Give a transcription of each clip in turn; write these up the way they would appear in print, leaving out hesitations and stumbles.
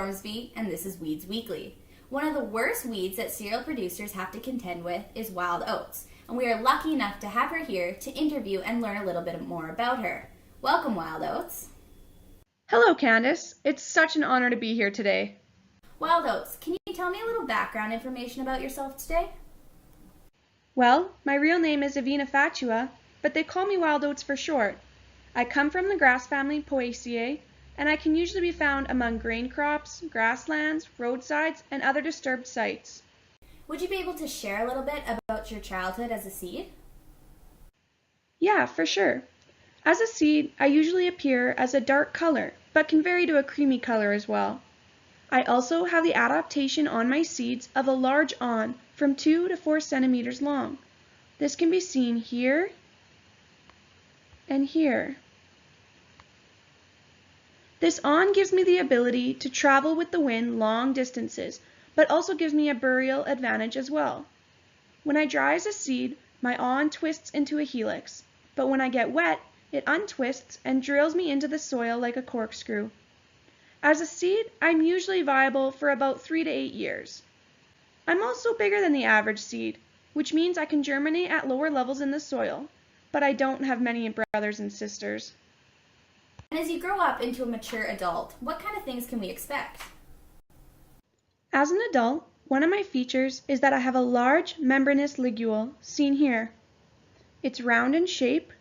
Ormsby, and this is Weeds Weekly. One of the worst weeds that cereal producers have to contend with is wild oats, and we are lucky enough to have her here to interview and learn a little bit more about her. Welcome, Wild Oats. Hello, Candace. It's such an honor to be here today. Wild Oats, can you tell me a little background information about yourself today? Well, my real name is Avina Fatua, but they call me Wild Oats for short. I come from the grass family Poaceae, and I can usually be found among grain crops, grasslands, roadsides, and other disturbed sites. Would you be able to share a little bit about your childhood as a seed? Yeah, for sure. As a seed, I usually appear as a dark color, but can vary to a creamy color as well. I also have the adaptation on my seeds of a large awn from 2 to 4 centimeters long. This can be seen here and here. This awn gives me the ability to travel with the wind long distances, but also gives me a burial advantage as well. When I dry as a seed, my awn twists into a helix, but when I get wet, it untwists and drills me into the soil like a corkscrew. As a seed, I'm usually viable for about 3 to 8 years. I'm also bigger than the average seed, which means I can germinate at lower levels in the soil, but I don't have many brothers and sisters. And as you grow up into a mature adult, what kind of things can we expect? As an adult, one of my features is that I have a large membranous ligule, seen here. It's round in shape,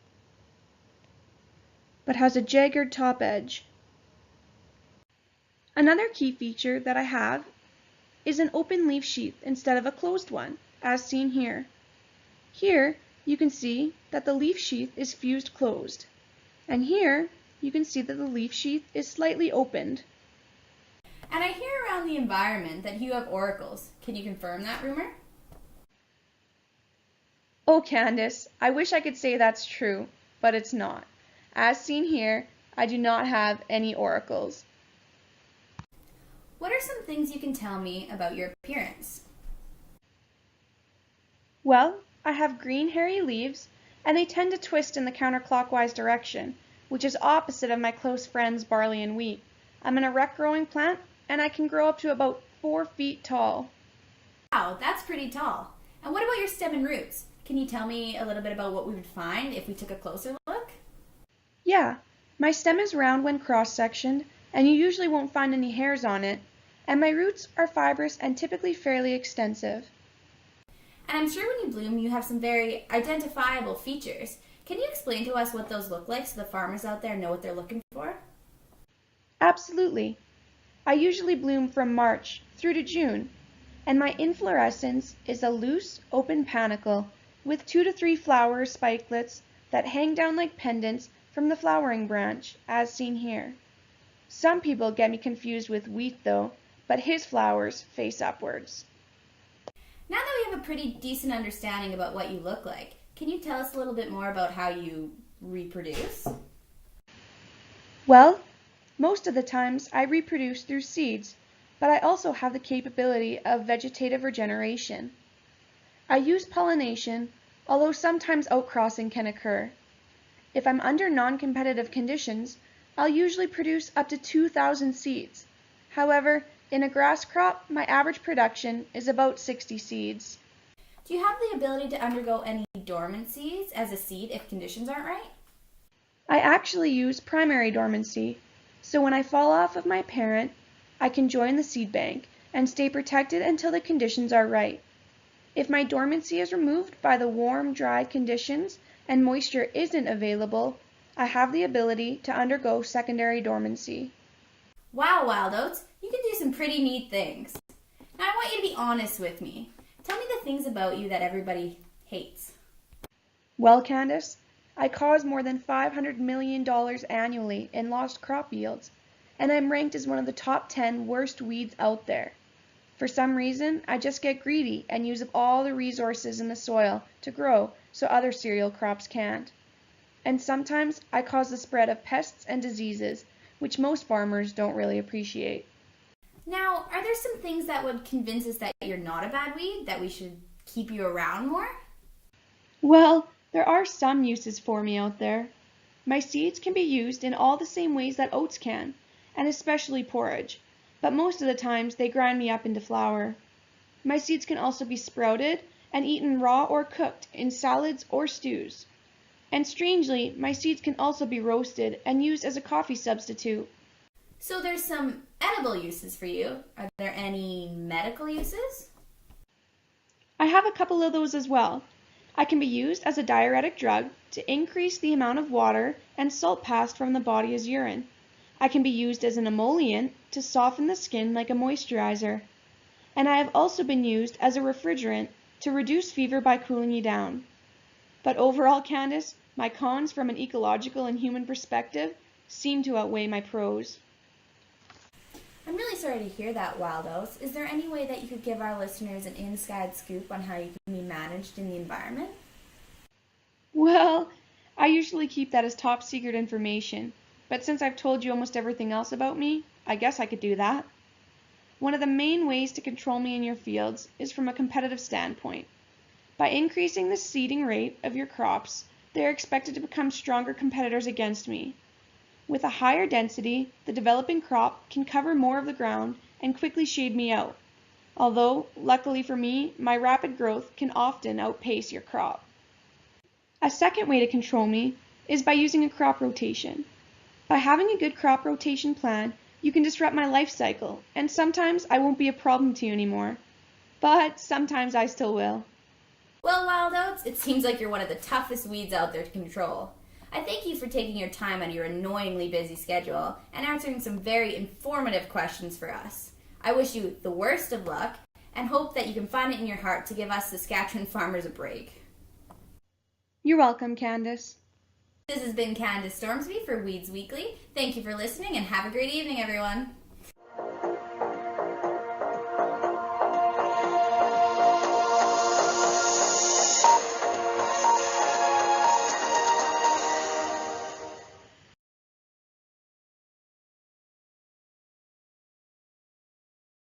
but has a jagged top edge. Another key feature that I have is an open leaf sheath instead of a closed one, as seen here. Here, you can see that the leaf sheath is fused closed, and here, you can see that the leaf sheath is slightly opened. And I hear around the environment that you have auricles. Can you confirm that rumor? Oh, Candace, I wish I could say that's true, but it's not. As seen here, I do not have any auricles. What are some things you can tell me about your appearance? Well, I have green hairy leaves, and they tend to twist in the counterclockwise direction, which is opposite of my close friends barley and wheat. I'm an erect growing plant, and I can grow up to about 4 feet tall. Wow, that's pretty tall. And what about your stem and roots? Can you tell me a little bit about what we would find if we took a closer look? Yeah, my stem is round when cross-sectioned, and you usually won't find any hairs on it, and my roots are fibrous and typically fairly extensive. And I'm sure when you bloom, you have some very identifiable features. Can you explain to us what those look like so the farmers out there know what they're looking for? Absolutely. I usually bloom from March through to June, and my inflorescence is a loose, open panicle with 2 to 3 flower spikelets that hang down like pendants from the flowering branch, as seen here. Some people get me confused with wheat though, but his flowers face upwards. Now that we have a pretty decent understanding about what you look like, can you tell us a little bit more about how you reproduce? Well, most of the times I reproduce through seeds, but I also have the capability of vegetative regeneration. I use pollination, although sometimes outcrossing can occur. If I'm under non-competitive conditions, I'll usually produce up to 2,000 seeds. However, in a grass crop, my average production is about 60 seeds. Do you have the ability to undergo any dormancies as a seed if conditions aren't right? I actually use primary dormancy, so when I fall off of my parent, I can join the seed bank and stay protected until the conditions are right. If my dormancy is removed by the warm, dry conditions and moisture isn't available, I have the ability to undergo secondary dormancy. Wow, Wild Oats, you can do some pretty neat things. Now I want you to be honest with me. Tell me the things about you that everybody hates. Well, Candace, I cause more than $500 million annually in lost crop yields, and I'm ranked as one of the top 10 worst weeds out there. For some reason, I just get greedy and use up all the resources in the soil to grow so other cereal crops can't. And sometimes I cause the spread of pests and diseases, which most farmers don't really appreciate. Now, are there some things that would convince us that you're not a bad weed, that we should keep you around more? Well, there are some uses for me out there. My seeds can be used in all the same ways that oats can, and especially porridge, but most of the times they grind me up into flour. My seeds can also be sprouted and eaten raw or cooked in salads or stews. And strangely, my seeds can also be roasted and used as a coffee substitute. So there's some edible uses for you. Are there any medical uses? I have a couple of those as well. I can be used as a diuretic drug to increase the amount of water and salt passed from the body as urine. I can be used as an emollient to soften the skin like a moisturizer. And I have also been used as a refrigerant to reduce fever by cooling you down. But overall, Candace, my cons from an ecological and human perspective seem to outweigh my pros. I'm really sorry to hear that, Wild Oats. Is there any way that you could give our listeners an inside scoop on how you can be managed in the environment? Well, I usually keep that as top secret information, but since I've told you almost everything else about me, I guess I could do that. One of the main ways to control me in your fields is from a competitive standpoint. By increasing the seeding rate of your crops, they are expected to become stronger competitors against me. With a higher density, the developing crop can cover more of the ground and quickly shade me out. Although, luckily for me, my rapid growth can often outpace your crop. A second way to control me is by using a crop rotation. By having a good crop rotation plan, you can disrupt my life cycle, and sometimes I won't be a problem to you anymore. But sometimes I still will. Well, Wild Oats, it seems like you're one of the toughest weeds out there to control. I thank you for taking your time out of your annoyingly busy schedule and answering some very informative questions for us. I wish you the worst of luck and hope that you can find it in your heart to give us Saskatchewan farmers a break. You're welcome, Candace. This has been Candace Stormsby for Weeds Weekly. Thank you for listening and have a great evening, everyone.